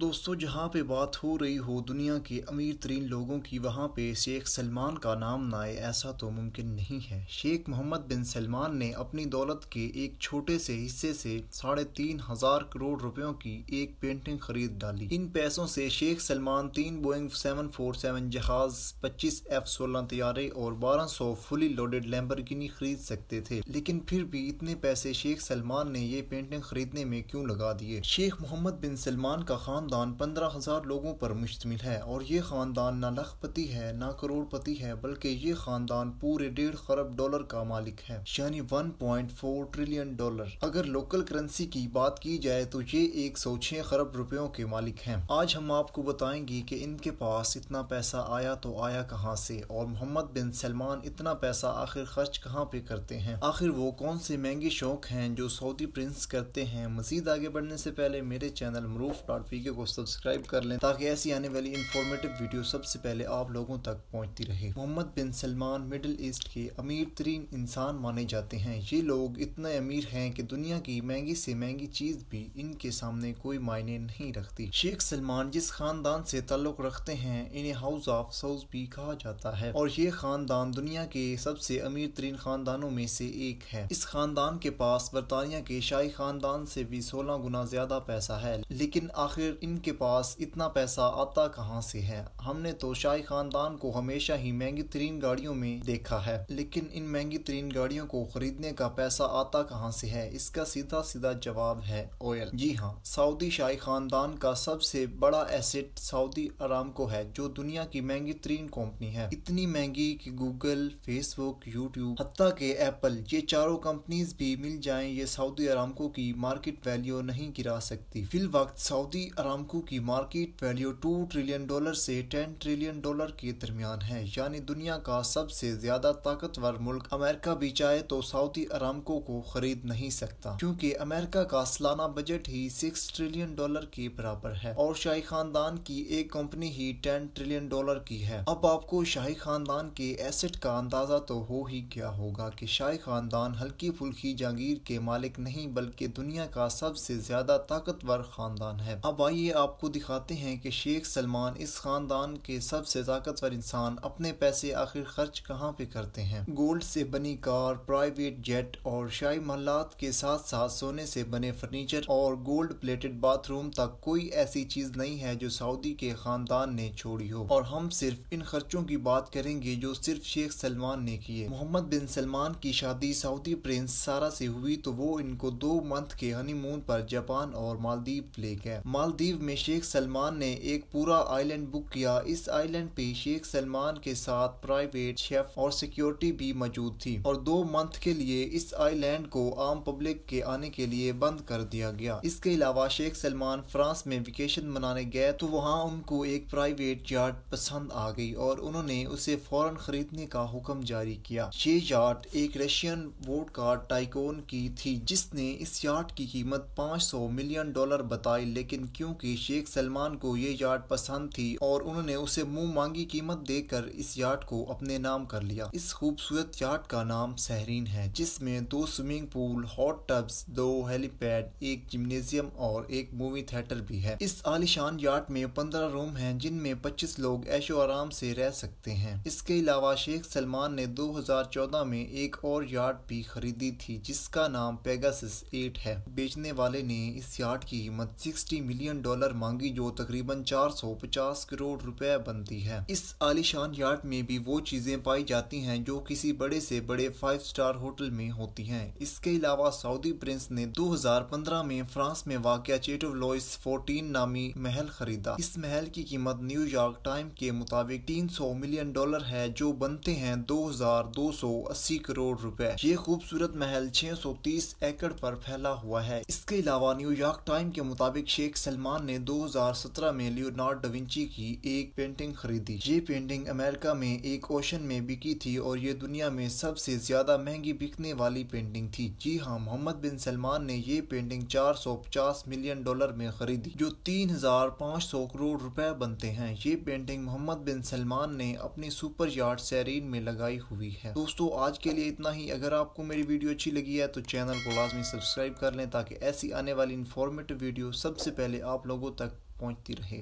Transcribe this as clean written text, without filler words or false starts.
دوستو جہاں پہ بات ہو رہی ہو دنیا کے امیر ترین لوگوں کی وہاں پہ شیخ سلمان کا نام نہ آئے ایسا تو ممکن نہیں ہے۔ شیخ محمد بن سلمان نے اپنی دولت کے ایک چھوٹے سے حصے سے 3,500 کروڑ روپیوں کی ایک پینٹنگ خرید ڈالی۔ ان پیسوں سے شیخ سلمان 3 بوئنگ 747 جہاز، 25 F-16 طیارے اور 1200 فلی لوڈڈ لیمبرگینی خرید سکتے تھے، لیکن پھر بھی اتنے پیسے شیخ سلمان نے یہ پینٹنگ خریدنے میں کیوں لگا دیے؟ شیخ محمد بن سلمان کا خاندان 15,000 لوگوں پر مشتمل ہے اور یہ خاندان نہ لاکھ پتی ہے نہ کروڑ پتی ہے، بلکہ یہ خاندان پورے 1.5 خرب ڈالر کا مالک ہے، یعنی 1.4 ٹریلین ڈالر۔ اگر لوکل کرنسی کی بات کی جائے تو یہ 106 خرب روپیوں کے مالک ہیں۔ آج ہم آپ کو بتائیں گے کہ ان کے پاس اتنا پیسہ آیا تو آیا کہاں سے، اور محمد بن سلمان اتنا پیسہ آخر خرچ کہاں پہ کرتے ہیں، آخر وہ کون سے مہنگے شوق ہیں جو سعودی پرنس کرتے ہیں۔ مزید آگے بڑھنے سے پہلے میرے چینل معروف.pk کو سبسکرائب کر لیں تاکہ ایسی آنے والی انفارمیٹو ویڈیو سب سے پہلے آپ لوگوں تک پہنچتی رہے۔ محمد بن سلمان مڈل ایسٹ کے امیر ترین انسان مانے جاتے ہیں۔ یہ لوگ اتنے امیر ہیں کہ دنیا کی مہنگی سے مہنگی چیز بھی ان کے سامنے کوئی معنی نہیں رکھتی۔ شیخ سلمان جس خاندان سے تعلق رکھتے ہیں انہیں ہاؤس آف سعود بھی کہا جاتا ہے، اور یہ خاندان دنیا کے سب سے امیر ترین خاندانوں میں سے ایک ہے۔ اس خاندان کے پاس برطانیہ کے شاہی خاندان سے بھی 16 گنا زیادہ پیسہ ہے، لیکن آخر ان کے پاس اتنا پیسہ آتا کہاں سے ہے؟ ہم نے تو شاہی خاندان کو ہمیشہ ہی مہنگی ترین گاڑیوں میں دیکھا ہے، لیکن ان مہنگی ترین گاڑیوں کو خریدنے کا پیسہ آتا کہاں سے ہے؟ اس کا سیدھا جواب ہے آئل۔ جی ہاں، سعودی شاہی خاندان کا سب سے بڑا ایسٹ سعودی ارامکو ہے، جو دنیا کی مہنگی ترین کمپنی ہے، اتنی مہنگی کہ گوگل، فیس بک، یوٹیوب، حتیٰ کہ ایپل، یہ چاروں کمپنیز بھی مل جائیں یہ سعودی ارامکو کی مارکیٹ ویلیو نہیں گرا سکتی۔ فی الوقت سعودی ارامکو کی مارکیٹ ویلیو 2 ٹریلین ڈالر سے 10 ٹریلین ڈالر کے درمیان ہے، یعنی دنیا کا سب سے زیادہ طاقتور ملک امریکہ بھی چاہے تو سعودی ارامکو کو خرید نہیں سکتا، کیونکہ امریکہ کا سالانہ بجٹ ہی 6 ٹریلین ڈالر کے برابر ہے اور شاہی خاندان کی ایک کمپنی ہی 10 ٹریلین ڈالر کی ہے۔ اب آپ کو شاہی خاندان کے ایسٹ کا اندازہ تو ہو ہی گیا ہوگا کہ شاہی خاندان ہلکی پھلکی جاگیر کے مالک نہیں بلکہ دنیا کا سب سے زیادہ طاقتور خاندان ہے۔ اب آئیے آپ کو دکھاتے ہیں کہ شیخ سلمان اس خاندان کے سب سے طاقتور انسان اپنے پیسے آخر خرچ کہاں پہ کرتے ہیں۔ گولڈ سے بنی کار، پرائیویٹ جیٹ اور شاہی محلات کے ساتھ ساتھ سونے سے بنے فرنیچر اور گولڈ پلیٹڈ باتھ روم تک کوئی ایسی چیز نہیں ہے جو سعودی کے خاندان نے چھوڑی ہو، اور ہم صرف ان خرچوں کی بات کریں گے جو صرف شیخ سلمان نے کیے۔ محمد بن سلمان کی شادی سعودی پرنس سارا سے ہوئی تو وہ ان کو 2 منتھ کے ہنی مون پر جاپان اور مالدیو لے گئے۔ مالدیو میں شیخ سلمان نے ایک پورا آئی لینڈ بک کیا۔ اس آئی لینڈ پہ شیخ سلمان کے ساتھ پرائیویٹ شیف اور سیکیورٹی بھی موجود تھی، اور 2 منتھ کے لیے اس آئی لینڈ کو عام پبلک کے آنے کے لیے بند کر دیا گیا۔ اس کے علاوہ شیخ سلمان فرانس میں ویکیشن منانے گئے تو وہاں ان کو ایک پرائیویٹ یاٹ پسند آ گئی اور انہوں نے اسے فوراً خریدنے کا حکم جاری کیا۔ یہ یاٹ ایک رشین ووڈکا ٹائکون کی تھی جس نے اس یاٹ کی قیمت $500 ملین بتائی، لیکن کیونکہ شیخ سلمان کو یہ یاٹ پسند تھی اور انہوں نے اسے منہ مانگی قیمت دے کر اس یاٹ کو اپنے نام کر لیا۔ اس خوبصورت یاٹ کا نام سہرین ہے، جس میں 2 سوئمنگ پول، ہاٹ ٹبز، 2 ہیلی پیڈ، ایک جمنیزیم اور ایک مووی تھیٹر بھی ہے۔ اس عالیشان یاٹ میں 15 روم ہیں جن میں 25 لوگ عیش و آرام سے رہ سکتے ہیں۔ اس کے علاوہ شیخ سلمان نے 2014 میں ایک اور یاٹ بھی خریدی تھی جس کا نام پیگاسس 8 ہے۔ بیچنے والے نے اس یاٹ کی قیمت $60 ملین مانگی، جو تقریباً 450 کروڑ روپے بنتی ہے۔ اس عالیشان یاٹ میں بھی وہ چیزیں پائی جاتی ہیں جو کسی بڑے سے بڑے 5 اسٹار ہوٹل میں ہوتی ہیں۔ اس کے علاوہ سعودی پرنس نے 2015 میں فرانس میں واقع چیٹو لوئس 14 نامی محل خریدا۔ اس محل کی قیمت نیو یارک ٹائم کے مطابق $300 ملین ہے، جو بنتے ہیں 2280 کروڑ روپے۔ یہ خوبصورت محل 630 ایکڑ پر پھیلا ہوا ہے۔ اس کے علاوہ نیو یارک ٹائم کے مطابق شیخ سلمان نے 2017 میں لیونارڈو ڈاونچی کی ایک پینٹنگ خریدی۔ یہ پینٹنگ امریکہ میں ایک آکشن میں بکی تھی اور یہ دنیا میں سب سے زیادہ مہنگی بکنے والی پینٹنگ تھی۔ جی ہاں، محمد بن سلمان نے یہ پینٹنگ $450 ملین میں خریدی، جو 3500 کروڑ روپے بنتے ہیں۔ یہ پینٹنگ محمد بن سلمان نے اپنی سپر یاٹ سیرین میں لگائی ہوئی ہے۔ دوستو آج کے لیے اتنا ہی۔ اگر آپ کو میری ویڈیو اچھی لگی ہے تو چینل کو لازمی سبسکرائب کر لیں تاکہ ایسی آنے والی انفارمیٹو ویڈیو سب سے پہلے آپ لوگوں تک پہنچتی رہے۔